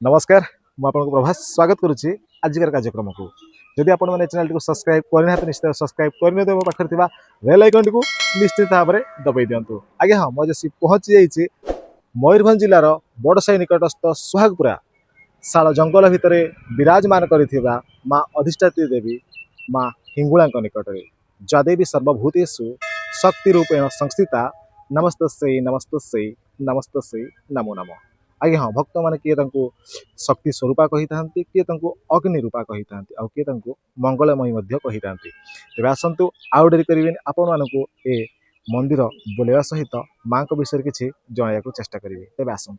नमस्कार मु आपको प्रभास स्वागत करुच्ची आजिकार कार्यक्रम को जदि आप चैनल टी सब्सक्राइब करना तो निश्चित सब्सक्राइब करने तो पाखे बेल आइकन टी निश्चित भाव में दबाई दिंतु। आज्ञा हाँ मुझे आसी पहुँची जाइए मयूरभंज जिलार बड़साई निकटस्थ सुहागपुरा शाल जंगल भितर विराजमान कर माँ अधिष्ठात्री देवी माँ हिंगुला निकट में जादेवी सर्वभूतेषु शक्ति रूपेण संस्थिता नमस्तस्यै नमस्तस्यै नमस्तस्यै नमो नमः। आज्ञा हाँ भक्त मैंने किए शक्ति स्वरूपा कही था किए अग्नि रूपा कही था आउ किए मंगलमयी कही था। तेज आसतु आउ डेरी करें आपण मानक ए मंदिर बुलवा सहित माँ को विषय किसी जनवाक चेष्टा करेंगे। तेज आसतु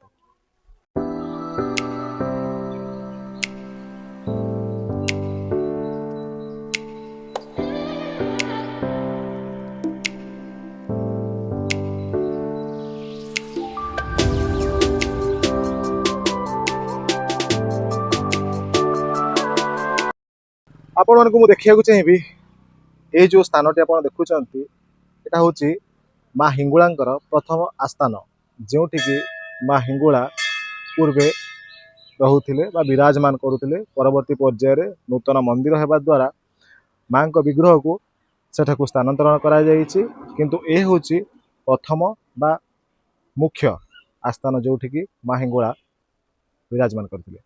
आपण मानक मु देखा चाहिए ये जो स्थान टी आप देखुं यहाँ हूँ माँ हिंगुला प्रथम आस्थान जो माँ हिंगुला पूर्वे रोते विराजमान करुले परवर्ती पर्यायर नूतन मंदिर होगा द्वारा माँ को विग्रह को सेठा स्थानांतरण किंतु ए हूँ प्रथम बा मुख्य आस्थान जो माँ हिंगुला विराजमान करते।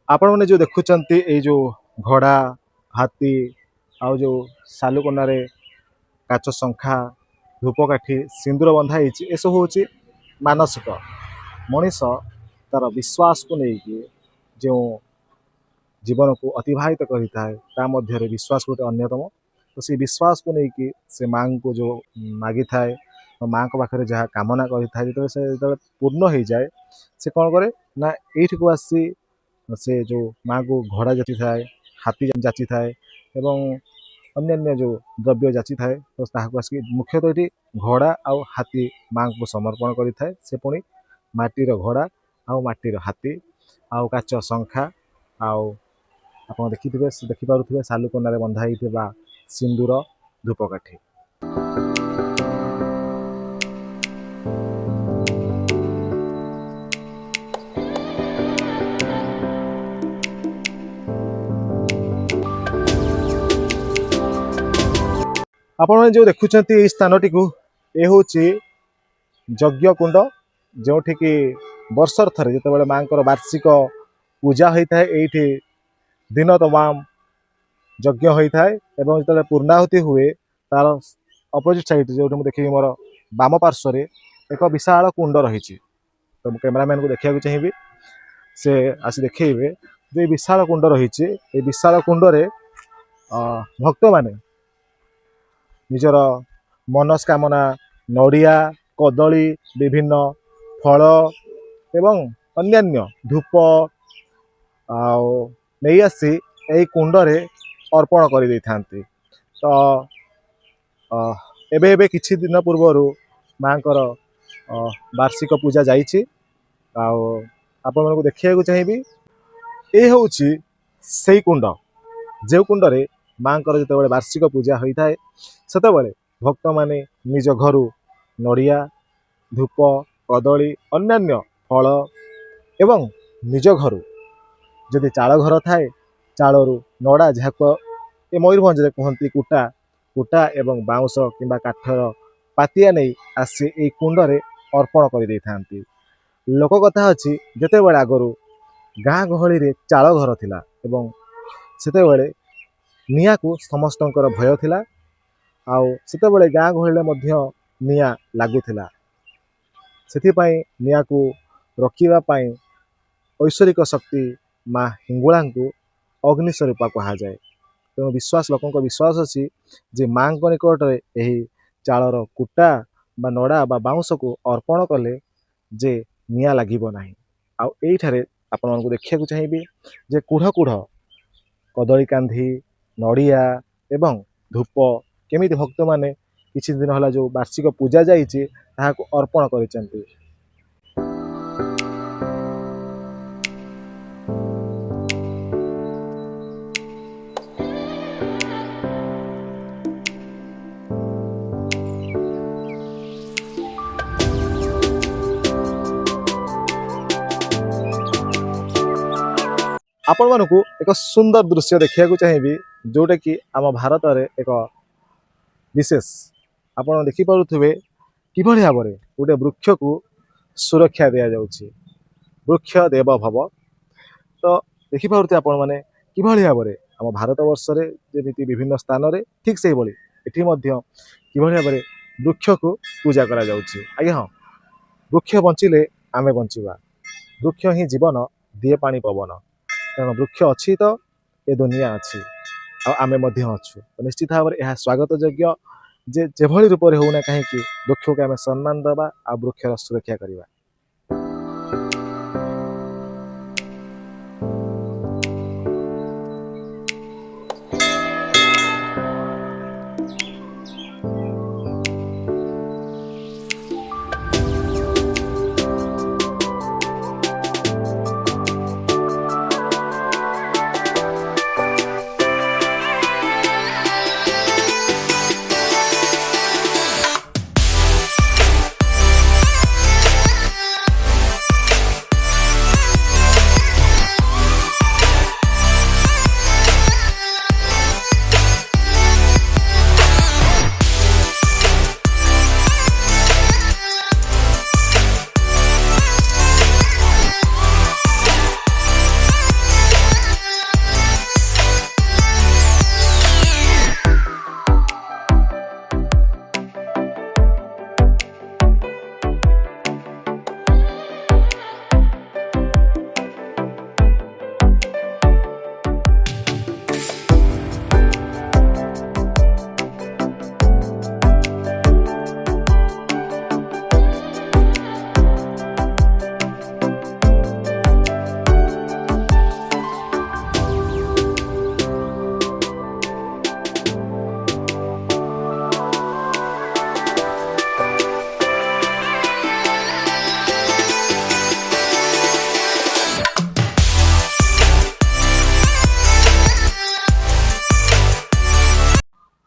आपण मैंने जो देखुं ये जो घोड़ा हाथी आउ जो सालुकनारे काच शंखा धूपकाठी सिंदूर बंधाई एसबू हूँ मानसिक मनीष तार विश्वास को लेकिन जो जीवन को अतिवाहित करें विश्वास गोटे अन्यतम। तो सी विश्वास को लेकिन से माँ को जो मागी थाए माँ को पाखे जहाँ कामना करें से पूर्ण हो जाए से कौन करे ना ये को आसी से जो माँ को घोड़ा जाची थाए हाथी जाची थाए एवं अन्य जो द्रव्य जाची थाए तो आसिक मुख्यतः ये घोड़ा आउ हाथी माँ को समर्पण करें से पुणी माटीर घोड़ा आउ माटीर हाथी आउ काच शंखा आउ आप देखिपे सालुकनारे बंधाई सिंदूर धूपकाठी। आपण जो देखुं स्थान टी ये हूँ यज्ञ कुंड जो वर्षर थे जो माँ को वार्षिक पूजा होता है ये दिन तमाम यज्ञ होता है एवं जो पूर्णाहुति हुए तार अपोजिट साइड जो देखिए मोर बाम पार्श्व एक विशाल कुंड रही। तो कैमरामैन को देखा चाहिए से आसी देखेबे जो ये विशाल कुंड रही विशाल कुंडरे भक्त माने निजर मनस्कामना नड़िया कदली विभिन्न फल एवं अन्यान्य धूप नहीं आसी यही कुंडरे अर्पण कर दे था। तो एबे एबे किछि दिन पूर्व माँ को वार्षिक पूजा जाइछि आपण को देखा चाहिए ये हूँ से कुंड जो कुंडरे माँ को जो वार्षिक पूजा होता है सेत भक्त माने निज घर नड़िया धूप कदली अन्यान्य फल एवं निज घर जदि चाल घर थाए चालू नड़ा जहाँ ये मयूरभंज कहती कुटा कुटा एवं बाउंश किंबा काठर पातिया नहीं आसी ये कुंडरे अर्पण कर दे था। लोक कथा अच्छी जिते बड़े आगु गाँ गहली रे चाल घर थिला एवं सेते बड़े निया को समस्तंकर भय थिला आउ सेते बड़े गाँ गहली निया लगुला से निया को रखा ऐश्वरिक शक्ति माँ हिंगुला को ଅଗ୍ନି ସ୍ୱରୂପା କୁହାଯାଏ। ତେଣୁ ବିଶ୍ୱାସ ଲୋକଙ୍କ ବିଶ୍ୱାସ ଅଛି ଯେ ମାଙ୍କ ନିକଟରେ ଏହି ଚାଳର କୁଟା ବା ନଡ଼ା ବା ବାଉଁଶକୁ ଅର୍ପଣ କଲେ ଯେ ନିଆଁ ଲାଗିବ ନାହିଁ। ଆଉ ଏଇଠାରେ ଆପଣମାନଙ୍କୁ ଦେଖିବାକୁ ଚାହିଁବି ଯେ କୁଢ଼ କୁଢ଼ କଦଳୀ କାନ୍ଧି, ନଡ଼ିଆ ଏବଂ ଧୂପ କେମିତି ଭକ୍ତମାନେ କିଛି ଦିନ ହେଲା ଯେଉଁ ବାର୍ଷିକ ପୂଜା ଯାଇଛି ତାହାକୁ ଅର୍ପଣ କରିଛନ୍ତି। ଆପଣମାନଙ୍କୁ ଏକ ସୁନ୍ଦର ଦୃଶ୍ୟ ଦେଖିବାକୁ ଚାହିଁବି ଯେଉଁଟାକି ଆମ ଭାରତରେ ଏକ ବିଶେଷ। ଆପଣ ଦେଖିପାରୁଥିବେ କିଭଳି ଭାବରେ ଗୋଟେ ବୃକ୍ଷକୁ ସୁରକ୍ଷା ଦିଆଯାଉଛି। ବୃକ୍ଷ ଦେବ ଭବ। ତ ଦେଖିପାରୁଥିବେ ଆପଣମାନେ କିଭଳି ଭାବରେ ଆମ ଭାରତ ବର୍ଷରେ ଯେମିତି ବିଭିନ୍ନ ସ୍ଥାନରେ ଠିକ୍ ସେଇଭଳି ଏଠି ମଧ୍ୟ କିଭଳି ଭାବରେ ବୃକ୍ଷକୁ ପୂଜା କରାଯାଉଛି। ଆଜ୍ଞା ହଁ, ବୃକ୍ଷ ବଞ୍ଚିଲେ ଆମେ ବଞ୍ଚିବା। ବୃକ୍ଷ ହିଁ ଜୀବନ, ଦିଏ ପାଣି ପବନ। ତେଣୁ ବୃକ୍ଷ ଅଛି ତ ଏ ଦୁନିଆ ଅଛି, ଆଉ ଆମେ ମଧ୍ୟ ଅଛୁ। ନିଶ୍ଚିତ ଭାବରେ ଏହା ସ୍ୱାଗତ ଯୋଗ୍ୟ ଯେ ଯେଭଳି ରୂପରେ ହେଉନା କାହିଁକି ବୃକ୍ଷକୁ ଆମେ ସମ୍ମାନ ଦେବା ଆଉ ବୃକ୍ଷର ସୁରକ୍ଷା କରିବା।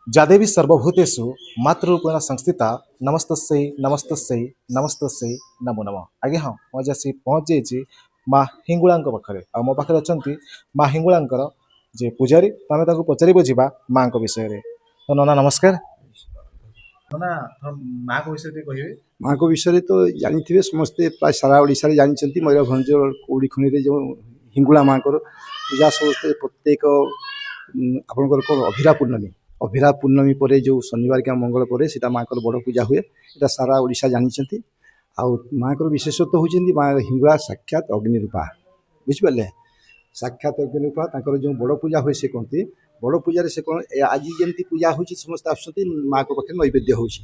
ଯାଦେବୀ ସର୍ବଭୂତେଷୁ ମାତୃରୂପେଣ ସଂସ୍ଥିତା ନମସ୍ତସ୍यै ନମସ୍ତସ୍यै ନମସ୍ତସ୍यै ନମୋ ନମଃ। ଆଜ୍ଞା ହଁ, ମୁଁ ଆଜି ଆସି ପହଞ୍ଚି ଯାଇଛି ମା ହିଙ୍ଗୁଳାଙ୍କ ପାଖରେ। ଆଉ ମୋ ପାଖରେ ଅଛନ୍ତି ମା ହିଙ୍ଗୁଳାଙ୍କର ଯେ ପୂଜାରୀ। ତ ଆମେ ତାଙ୍କୁ ପଚାରି ବୁଝିବା ମାଙ୍କ ବିଷୟରେ। ତ ନନା ନମସ୍କାର। ନନା ମାଙ୍କ ବିଷୟରେ ଟିକେ କହିବେ। ମାଙ୍କ ବିଷୟରେ ତ ଜାଣିଥିବେ ସମସ୍ତେ, ପ୍ରାୟ ସାରା ଓଡ଼ିଶାରେ ଜାଣିଛନ୍ତି। ମୟୂରଭଞ୍ଜ କଉଡ଼ି ଖଣିରେ ଯେଉଁ ହିଙ୍ଗୁଳା ମାଙ୍କର ପୂଜା ସମସ୍ତେ ପ୍ରତ୍ୟେକ ଆପଣଙ୍କର କ'ଣ ଅଭିରା ପୂର୍ଣ୍ଣମୀ ପରେ ଯେଉଁ ଶନିବାର କିମ୍ବା ମଙ୍ଗଳ ପରେ ସେଇଟା ମାଙ୍କର ବଡ଼ ପୂଜା ହୁଏ। ଏଇଟା ସାରା ଓଡ଼ିଶା ଜାଣିଛନ୍ତି। ଆଉ ମାଙ୍କର ବିଶେଷତ୍ୱ ହେଉଛନ୍ତି ମା ହିଙ୍ଗୁଳା ସାକ୍ଷାତ ଅଗ୍ନିରୂପା, ବୁଝିପାରିଲେ। ସାକ୍ଷାତ ଅଗ୍ନିରୂପା ତାଙ୍କର ଯେଉଁ ବଡ଼ ପୂଜା ହୁଏ ସେ କହନ୍ତି ବଡ଼ ପୂଜାରେ ସେ କ'ଣ ଆଜି ଯେମିତି ପୂଜା ହେଉଛି ସମସ୍ତେ ଆସୁଛନ୍ତି ମାଙ୍କ ପାଖରେ ନୈବେଦ୍ୟ ହେଉଛି।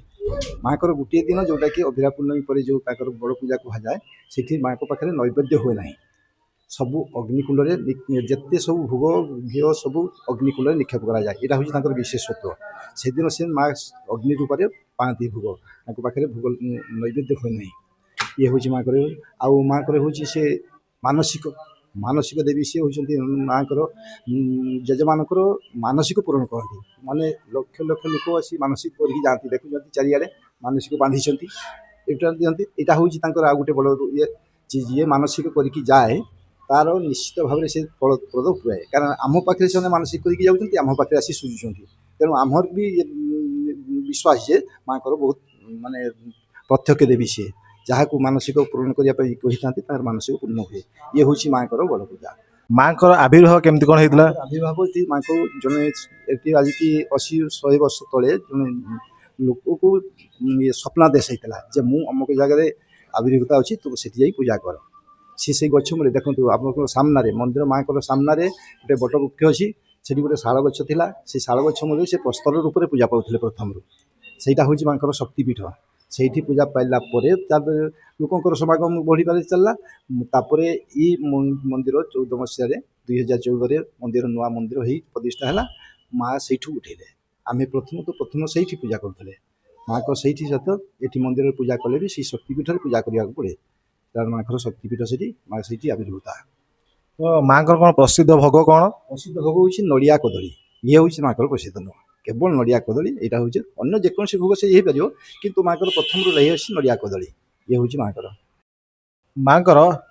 ମାଙ୍କର ଗୋଟିଏ ଦିନ ଯେଉଁଟାକି ଅଭିରା ପୂର୍ଣ୍ଣମୀ ପରେ ଯେଉଁ ତାଙ୍କର ବଡ଼ ପୂଜା କୁହାଯାଏ, ସେଠି ମାଙ୍କ ପାଖରେ ନୈବେଦ୍ୟ ହୁଏ ନାହିଁ। ସବୁ ଅଗ୍ନିକୁଣ୍ଡରେ ଯେତେ ସବୁ ଭୋଗ ଘିଅ ସବୁ ଅଗ୍ନିକୁଣ୍ଡରେ ନିକ୍ଷେପ କରାଯାଏ। ଏଇଟା ହେଉଛି ତାଙ୍କର ବିଶେଷତ୍ୱ। ସେଦିନ ସେ ମା ଅଗ୍ନି ରୂପରେ ପାଆନ୍ତି ଭୋଗ, ତାଙ୍କ ପାଖରେ ଭୋଗ ନୈବେଦ୍ୟ ହୁଏ ନାହିଁ। ଇଏ ହେଉଛି ମାଙ୍କର। ଆଉ ମାଙ୍କର ହେଉଛି ସେ ମାନସିକ ଦେବୀ। ସିଏ ହେଉଛନ୍ତି ମାଙ୍କର ଜେଜେମାନଙ୍କର ମାନସିକ ପୂରଣ କରନ୍ତି। ମାନେ ଲକ୍ଷ ଲକ୍ଷ ଲୋକ ଆସି ମାନସିକ କରିକି ଯାଆନ୍ତି, ଦେଖୁଛନ୍ତି ଚାରିଆଡ଼େ ମାନସିକ ବାନ୍ଧିଛନ୍ତି, ଏଇଟା ଦିଅନ୍ତି। ଏଇଟା ହେଉଛି ତାଙ୍କର ଆଉ ଗୋଟେ ବଡ଼ ଇଏ, ଯିଏ ମାନସିକ କରିକି ଯାଏ ତାର ନିଶ୍ଚିତ ଭାବରେ ସେ ଫଳପ୍ରଦ ହୁଏ। କାରଣ ଆମ ପାଖରେ ସେମାନେ ମାନସିକ କରିକି ଯାଉଛନ୍ତି, ଆମ ପାଖରେ ଆସି ସୁଝୁଛନ୍ତି। ତେଣୁ ଆମର ବି ବିଶ୍ୱାସ ଯେ ମାଙ୍କର ବହୁତ ମାନେ ପ୍ରତ୍ୟକ୍ଷ ଦେବୀ ସିଏ। ଯାହାକୁ ମାନସିକ ପୂରଣ କରିବା ପାଇଁ କହିଥାନ୍ତି ତାହାର ମାନସିକ ପୂର୍ଣ୍ଣ ହୁଏ। ଇଏ ହେଉଛି ମାଙ୍କର ବଡ଼ ପୂଜା। ମାଙ୍କର ଆବିର୍ଭାବ କେମିତି କ'ଣ ହେଇଥିଲା? ଆବିର୍ଭାବ ମାଙ୍କୁ ଜଣେ ଏଠି ଆଜିକି 80-100 ବର୍ଷ ତଳେ ଜଣେ ଲୋକକୁ ସ୍ୱପ୍ନାଦେଶ ହେଇଥିଲା ଯେ ମୁଁ ଅମୁକ ଜାଗାରେ ଆବିର୍ଭୂତ ଅଛି, ତୁ ସେଠି ଯାଇ ପୂଜା କର। सी से गछ मूले देखो आप सामने मंदिर माँ सामने गोटे बट वृक्ष अच्छी से गोटे शाल गछ था से शाल गछ मूल से प्रस्तर रूप से पूजा पाते प्रथम सहीटा हूँ माँ शक्तिपीठ से पूजा पाइला लोकर समागम बढ़ी पारे चलला ये मंदिर 14 मसीह 2014 मंदिर नुआ मंदिर हो प्रतिष्ठा है माँ से उठेले आम प्रथम से पूजा करुले माँ को सही सत ये मंदिर पूजा कले भी शक्तिपीठ पूजा करने पड़े कारण माँ शक्तिपीठ से माँ से आविर्भूता तो माँ कौन प्रसिद्ध भोग कौन प्रसिद्ध भोग हूँ नड़िया कदली ये हूँ माँ प्रसिद्ध नुह केवल नड़िया कदली यहाँ हूँ अन्य जेकोसी भोग से पार कि माँ प्रथम रही नड़िया कदली ये हूँ माँ माँ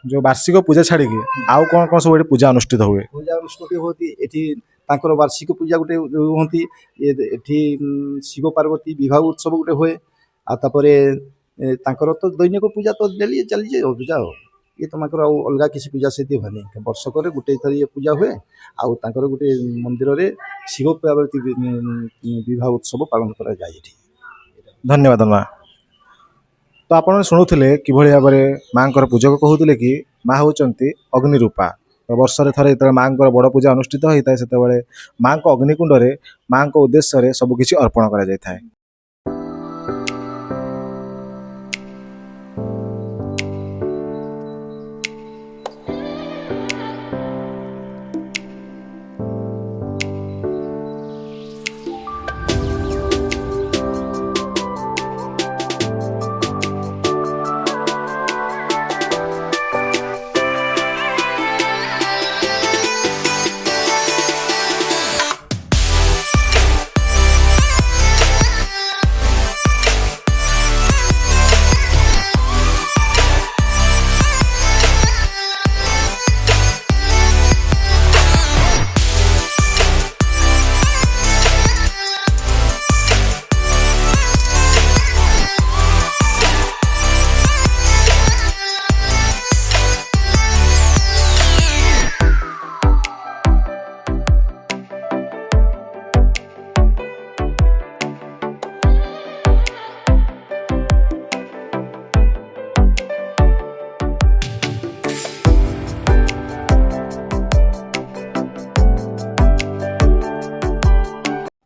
जो वार्षिक पूजा छाड़ी आउ कौन कौन सब पूजा अनुष्ठित हुए पूजा अनुष्ठित होती ये वार्षिक पूजा गोटे होती ये शिव पार्वती विवाह उत्सव गोटे हुए आपर तो दैनिक पूजा तो डेली चली पूजा ये तो माकर अलग किसी पूजा से हुए वर्षक गोटे थर ये पूजा हुए आउर गोटे मंदिर में शिव पार्वती विवाह उत्सव पालन करा जाए। धन्यवाद माँ। तो आप शुणुले कि भाव में माँ पूजक कहते कि माँ होती अग्निरूपा तो वर्ष थे जो माँ बड़ पूजा अनुष्ठित होता है से माँ को अग्निकुंड में माँ को उद्देश्य सबकि अर्पण कर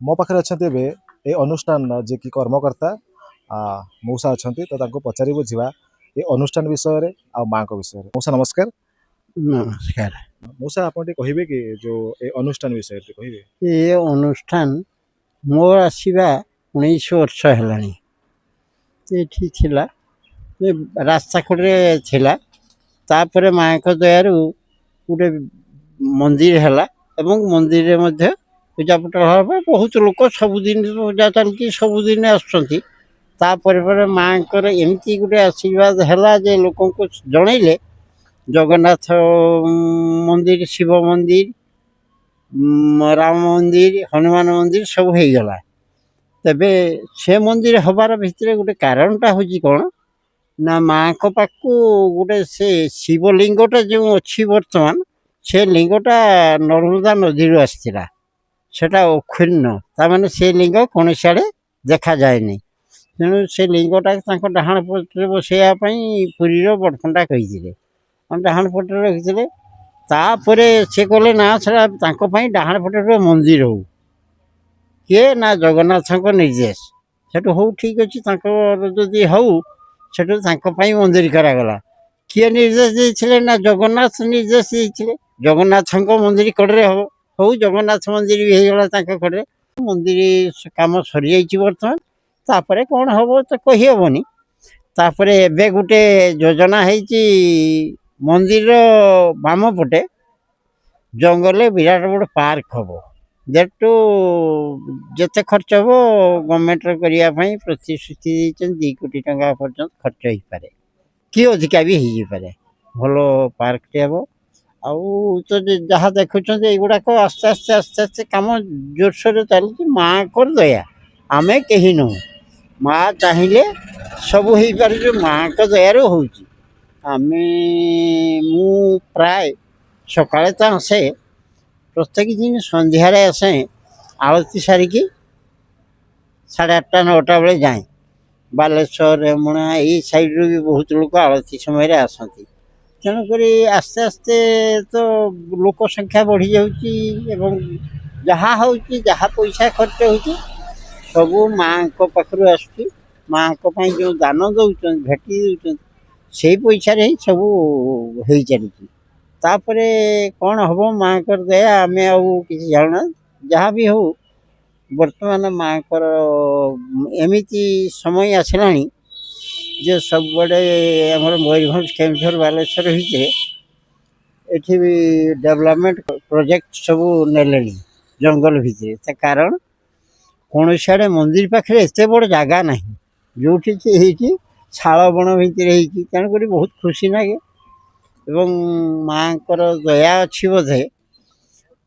मो पाखे अच्छा ये अनुष्ठान जे कि कर्मकर्ता मौसा अच्छा तो पचारि बुझा ये अनुष्ठान विषय आ माँ को विषय मौसा नमस्कार। नमस्कार। मौसा आप कहे कि जो ये अनुष्ठान विषय कहे ये अनुष्ठान मोर आसवा 19 वर्ष है ये रास्ता कड़े थिला तापर माँ को दयारू गोटे मंदिर है मंदिर मध्य पूजा पटा हाँ बहुत लोक सबुदिन पूजा चलती सबुदिन आसपर माँ एमती गोटे आशीर्वाद है जे लोक को जनइले जगन्नाथ मंदिर शिव मंदिर राम मंदिर हनुमान मंदिर सब हो गला तेबे से मंदिर हबार भितर गोटे कारणटा हूँ कौन ना माँ को पाखु गोटे से शिवलिंगटा जो अच्छी बर्तमान से लिंगटा नर्मदा नदी आसला सेटा अक्षुण्ण तार से लिंग कौन सियाड़े देखा जाए तेणु से लिंगटा डाहाण पटे बसैवाई पुरीर बड़फंडा कही डाहाण पटे रखी तापर से कहले ना सेटा डाहाण पटे मंदिर हो किए ना जगन्नाथ निर्देश सेठू हो ठीक अच्छे जदि हऊ सेठू मंदिर करागला किए निर्देश देते ना जगन्नाथ निर्देश देते जगन्नाथ मंदिर कड़े हम हो जगन्नाथ मंदिर भी होगा कड़े मंदिर काम सरी जाइए बर्तमान तापर कौन हम तो कही हेनी तापर एबे गोटे योजना है मंदिर बाम पटे जंगल विराट बड़ पार्क हम जेटू जिते खर्च हम गवर्नमेंट करने प्रतिश्रुति 2 कोटी टंका पर्यटन खर्च हो पारे कि अधिका भी हो पारे भल पार्क हम आउ तो जहाँ देखुं युवाक आस्ते आस्ते आस्ते आस्ते कम जोरसोर चलती माँ को दया आम कहीं नुह माँ चाहिए सब हो पार माँ को दयार हो प्राय सकाले तो आसे प्रत्येक दिन सन्धार आसे आलती सारिकी 8:30 9टा बेले जाए बालेश्वर रेमुणा ये साइड्रु भी बहुत लोग आलती समय आसती ତେଣୁକରି ଆସ୍ତେ ଆସ୍ତେ ତ ଲୋକ ସଂଖ୍ୟା ବଢ଼ିଯାଉଛି ଏବଂ ଯାହା ହେଉଛି ଯାହା ପଇସା ଖର୍ଚ୍ଚ ହେଉଛି ସବୁ ମାଆଙ୍କ ପାଖରୁ ଆସୁଛି। ମାଆଙ୍କ ପାଇଁ ଯେଉଁ ଦାନ ଦେଉଛନ୍ତି ଭେଟି ଦେଉଛନ୍ତି ସେଇ ପଇସାରେ ହିଁ ସବୁ ହେଇ ଚାଲିଛି। ତାପରେ କ'ଣ ହେବ ମାଆଙ୍କର ଦୟା ଆମେ ଆଉ କିଛି ଜାଣୁନା। ଯାହା ବି ହଉ ବର୍ତ୍ତମାନ ମାଆଙ୍କର ଏମିତି ସମୟ ଆସିଲାଣି ଯେ ସବୁଆଡ଼େ ଆମର ମୟୂରଭଞ୍ଜ କେନ୍ଦୁଝର ବାଲେଶ୍ୱର ଭିତରେ ଏଠି ବି ଡେଭଲପମେଣ୍ଟ ପ୍ରୋଜେକ୍ଟ ସବୁ ନେଲେଣି ଜଙ୍ଗଲ ଭିତରେ। ତା କାରଣ କୌଣସି ଆଡ଼େ ମନ୍ଦିର ପାଖରେ ଏତେ ବଡ଼ ଜାଗା ନାହିଁ ଯେଉଁଠିକି ହେଇକି ଶାଳ ବଣ ଭିତରେ ହେଇଛି। ତେଣୁକରି ବହୁତ ଖୁସି ଲାଗେ ଏବଂ ମାଆଙ୍କର ଦୟା ଅଛି ବୋଧେ।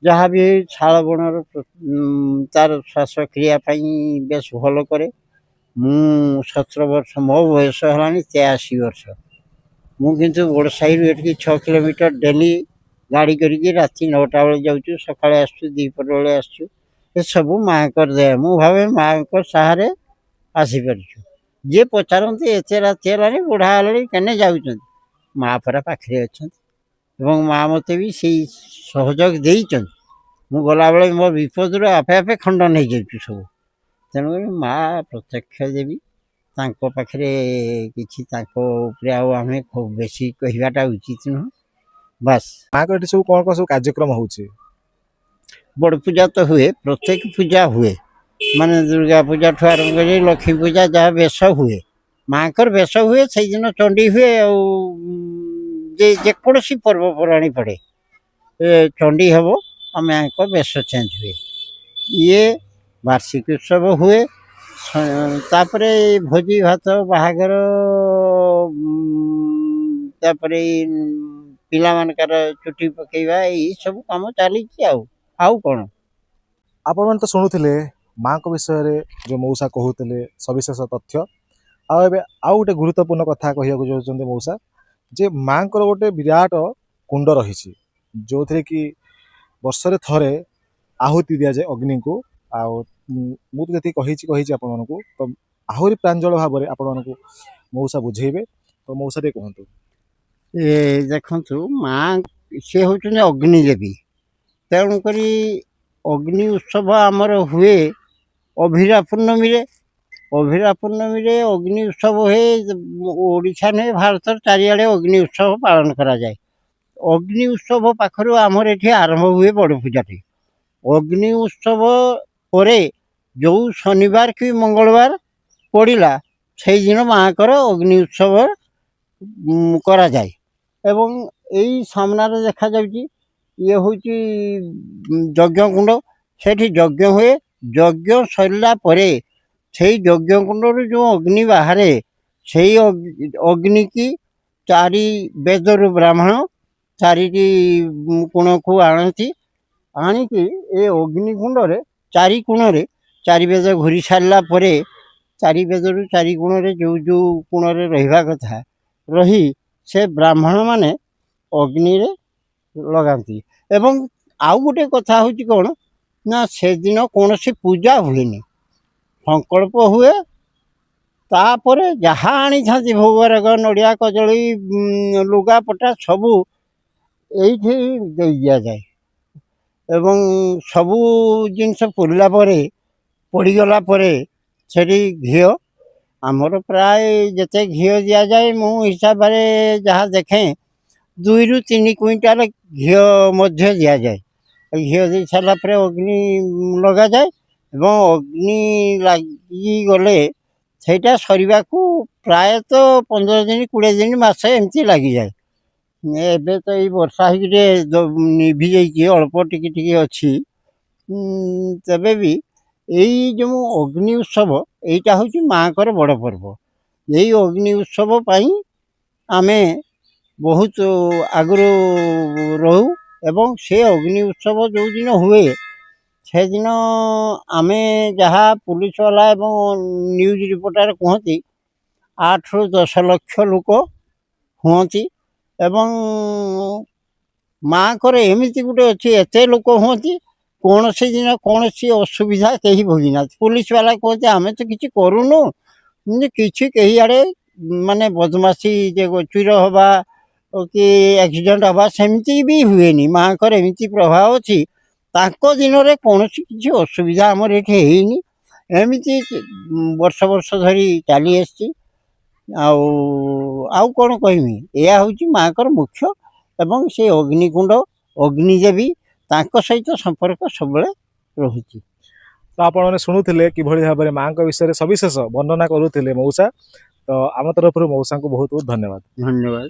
ଯାହା ବି ଶାଳ ବଣର ତାର ଶ୍ୱାସକ୍ରିୟା ପାଇଁ ବେଶ ଭଲ କରେ। ମୁଁ 17 ବର୍ଷ, ମୋ ବୟସ ହେଲାଣି 83 ବର୍ଷ। ମୁଁ କିନ୍ତୁ ବଡ଼ସାହିରୁ ଏଠିକି 6 କିଲୋମିଟର ଡେଲି ଗାଡ଼ି କରିକି ରାତି 9ଟା ବେଳେ ଯାଉଛୁ, ସକାଳେ ଆସୁଛୁ, ଦ୍ୱିପହର ବେଳେ ଆସୁଛୁ। ଏସବୁ ମାଆଙ୍କର ଦୟା। ମୁଁ ଭାବେ ମାଆଙ୍କ ସାହାରେ ଆସିପାରିଛୁ। ଯିଏ ପଚାରନ୍ତି ଏତେ ରାତି ହେଲାଣି ବୁଢ଼ା ହେଲାଣି କେନେ ଯାଉଛନ୍ତି, ମାଆ ପରା ପାଖରେ ଅଛନ୍ତି ଏବଂ ମାଆ ମୋତେ ବି ସେଇ ସହଯୋଗ ଦେଇଛନ୍ତି। ମୁଁ ଗଲାବେଳେ ମୋ ବିପଦରୁ ଆପେ ଆପେ ଖଣ୍ଡନ ହେଇଯାଉଛି ସବୁ। ତେଣୁକରି ମାଆ ପ୍ରତ୍ୟକ୍ଷ ଦେବୀ। ତାଙ୍କ ପାଖରେ କିଛି ତାଙ୍କ ଉପରେ ଆଉ ଆମେ ଖୁବ୍ ବେଶୀ କହିବାଟା ଉଚିତ ନୁହଁ। ବାସ୍। ମାଆଙ୍କ ଏଠି ସବୁ କ'ଣ କ'ଣ ସବୁ କାର୍ଯ୍ୟକ୍ରମ ହେଉଛି? ବଡ଼ ପୂଜା ତ ହୁଏ, ପ୍ରତ୍ୟେକ ପୂଜା ହୁଏ। ମାନେ ଦୁର୍ଗା ପୂଜାଠୁ ଆରମ୍ଭ କରି ଲକ୍ଷ୍ମୀ ପୂଜା ଯାହା ବେଶ ହୁଏ, ମାଆଙ୍କର ବେଶ ହୁଏ। ସେଇଦିନ ଚଣ୍ଡୀ ହୁଏ ଆଉ ଯେକୌଣସି ପର୍ବପର୍ବାଣୀ ପଡ଼େ ଚଣ୍ଡୀ ହେବ ଆଉ ମାଆଙ୍କ ବେଶ ଚେଞ୍ଜ ହୁଏ। ଇଏ ବାର୍ଷିକ ଉତ୍ସବ ହୁଏ। ତାପରେ ଭୋଜି ଭାତ, ବାହାଘର, ତାପରେ ପିଲାମାନଙ୍କର ଚୁଟି ପକେଇବା, ଏଇସବୁ କାମ ଚାଲିଛି। ଆଉ କ'ଣ? ଆପଣମାନେ ତ ଶୁଣୁଥିଲେ ମାଆଙ୍କ ବିଷୟରେ ଯେଉଁ ମଉସା କହୁଥିଲେ ସବିଶେଷ ତଥ୍ୟ। ଆଉ ଏବେ ଆଉ ଗୋଟେ ଗୁରୁତ୍ୱପୂର୍ଣ୍ଣ କଥା କହିବାକୁ ଯାଉଛନ୍ତି ମଉସା, ଯେ ମାଆଙ୍କର ଗୋଟେ ବିରାଟ କୁଣ୍ଡ ରହିଛି ଯେଉଁଥିରେ କି ବର୍ଷରେ ଥରେ ଆହୁତି ଦିଆଯାଏ ଅଗ୍ନିକୁ। ଆଉ ମୁଁ ତ ଯେତିକି କହିଛି ଆପଣମାନଙ୍କୁ, ତ ଆହୁରି ପ୍ରାଞ୍ଜଳ ଭାବରେ ଆପଣମାନଙ୍କୁ ମଉସା ବୁଝେଇବେ। ତ ମଉସା ଟିକେ କୁହନ୍ତୁ। ଦେଖନ୍ତୁ, ମାଆ ସେ ହେଉଛନ୍ତି ଅଗ୍ନି ଦେବୀ। ତେଣୁକରି ଅଗ୍ନି ଉତ୍ସବ ଆମର ହୁଏ ଅଭିରା ପୂର୍ଣ୍ଣମୀରେ। ଅଭିରା ପୂର୍ଣ୍ଣମୀରେ ଅଗ୍ନି ଉତ୍ସବ ହୁଏ। ଓଡ଼ିଶା ନୁହେଁ, ଭାରତର ଚାରିଆଡ଼େ ଅଗ୍ନି ଉତ୍ସବ ପାଳନ କରାଯାଏ। ଅଗ୍ନି ଉତ୍ସବ ପାଖରୁ ଆମର ଏଠି ଆରମ୍ଭ ହୁଏ ବଡ଼ ପୂଜାଟି। ଅଗ୍ନି ଉତ୍ସବ ପରେ ଯେଉଁ ଶନିବାର କି ମଙ୍ଗଳବାର ପଡ଼ିଲା ସେଇଦିନ ମାଆଙ୍କର ଅଗ୍ନି ଉତ୍ସବ କରାଯାଏ। ଏବଂ ଏଇ ସାମ୍ନାରେ ଦେଖାଯାଉଛି ଇଏ ହେଉଛି ଯଜ୍ଞକୁଣ୍ଡ। ସେଠି ଯଜ୍ଞ ହୁଏ। ଯଜ୍ଞ ସରିଲା ପରେ ସେଇ ଯଜ୍ଞକୁଣ୍ଡରୁ ଯେଉଁ ଅଗ୍ନି ବାହାରେ ସେଇ ଅଗ୍ନିକି ଚାରି ବେଦରୁ ବ୍ରାହ୍ମଣ ଚାରିଟି କୋଣକୁ ଆଣନ୍ତି। ଆଣିକି ଏ ଅଗ୍ନିକୁଣ୍ଡରେ ଚାରି କୋଣରେ ଚାରି ବେଦ ଘୂରି ସାରିଲା ପରେ ଚାରି ବେଦରୁ ଚାରି କୋଣରେ ଯେଉଁ କୋଣରେ ରହିବା କଥା ରହି ସେ ବ୍ରାହ୍ମଣମାନେ ଅଗ୍ନିରେ ଲଗାନ୍ତି। ଏବଂ ଆଉ ଗୋଟେ କଥା ହେଉଛି କ'ଣ ନା, ସେଦିନ କୌଣସି ପୂଜା ହୁଏନି, ସଂକଳ୍ପ ହୁଏ। ତାପରେ ଯାହା ଆଣିଥାନ୍ତି ଭୋଗରାଗ, ନଡ଼ିଆ, କଦଳୀ, ଲୁଗାପଟା ସବୁ ଏଇଠି ଦେଇ ଦିଆଯାଏ। ଏବଂ ସବୁ ଜିନିଷ ପଡ଼ିଗଲା ପରେ ସେଠି ଘିଅ, ଆମର ପ୍ରାୟ ଯେତେ ଘିଅ ଦିଆଯାଏ ମୁଁ ହିସାବରେ ଯାହା ଦେଖେ 2ରୁ 3 କୁଇଣ୍ଟାଲ ଘିଅ ମଧ୍ୟ ଦିଆଯାଏ। ଘିଅ ଦେଇ ସାରିଲା ପରେ ଅଗ୍ନି ଲଗାଯାଏ ଏବଂ ଅଗ୍ନି ଲାଗିଗଲେ ସେଇଟା ସରିବାକୁ ପ୍ରାୟତଃ 15 ଦିନ, 20 ଦିନ, ମାସେ ଏମିତି ଲାଗିଯାଏ। ଏବେ ତ ଏଇ ବର୍ଷା ହେଇକି ନିଭି ଯାଇଛି, ଅଳ୍ପ ଟିକେ ଟିକେ ଅଛି। ତେବେ ବି ଏଇ ଯେଉଁ ଅଗ୍ନି ଉତ୍ସବ ଏଇଟା ହେଉଛି ମାଆଙ୍କର ବଡ଼ ପର୍ବ। ଏଇ ଅଗ୍ନି ଉତ୍ସବ ପାଇଁ ଆମେ ବହୁତ ଆଗରୁ ରହୁ ଏବଂ ସେ ଅଗ୍ନି ଉତ୍ସବ ଯେଉଁଦିନ ହୁଏ ସେଦିନ ଆମେ ଯାହା ପୁଲିସବାଲା ଏବଂ ନ୍ୟୁଜ୍ ରିପୋର୍ଟର କୁହନ୍ତି 8ରୁ 10 ଲକ୍ଷ ଲୋକ ହୁଅନ୍ତି। ଏବଂ ମାଆଙ୍କର ଏମିତି ଗୋଟେ ଅଛି, ଏତେ ଲୋକ ହୁଅନ୍ତି କୌଣସି ଦିନ କୌଣସି ଅସୁବିଧା କେହି ଭୋଗିନାହାନ୍ତି। ପୁଲିସବାଲା କୁହନ୍ତି ଆମେ ତ କିଛି କରୁନୁ, କିଛି କେହି ଆଡ଼େ ମାନେ ବଦମାସି ଯେ ଚୋର ହେବା कि एक्सीडेंट हवा सेमती भी हुएनी माँकर एमती प्रभाव अच्छी ताको दिन में कौन किसी असुविधा आमर ये हैनी एमती वर्ष वर्ष धरी चली आसी आउ कौन कहमी यह हूँ माँकर मुख्य एवं से अग्निकुंड अग्निदेवी तांको सहित संपर्क सब रहुची। तो आपण मैंने शुणुले कि भाव में माँ विषय में सविशेष वर्णना करुले मौसा। तो आम तरफ मौसा को बहुत बहुत धन्यवाद। धन्यवाद।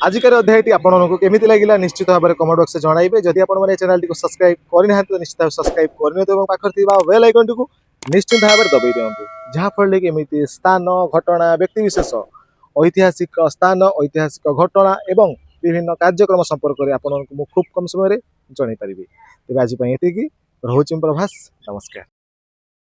आजिकार अध्यायटी आपको केमिति लगिला निश्चित भाव में कमेंट बॉक्स में जणाइबे। जदि आपण माने चैनल टी को सब्सक्राइब करना तो निश्चित भाव सब्सक्राइब करनियंतु एवं पाखर थिबा बेल आइकन टी को निश्चित भाव में दबाई दियंतु जहाँ फल कि एमिति स्थान घटना व्यक्तिविशेष ऐतिहासिक स्थान ऐतिहासिक घटना एवं विभिन्न कार्यक्रम संपर्क में आपको खूब कम समय जणाई पारिबे। तेज आज एतिकी रोचे प्रभास नमस्कार।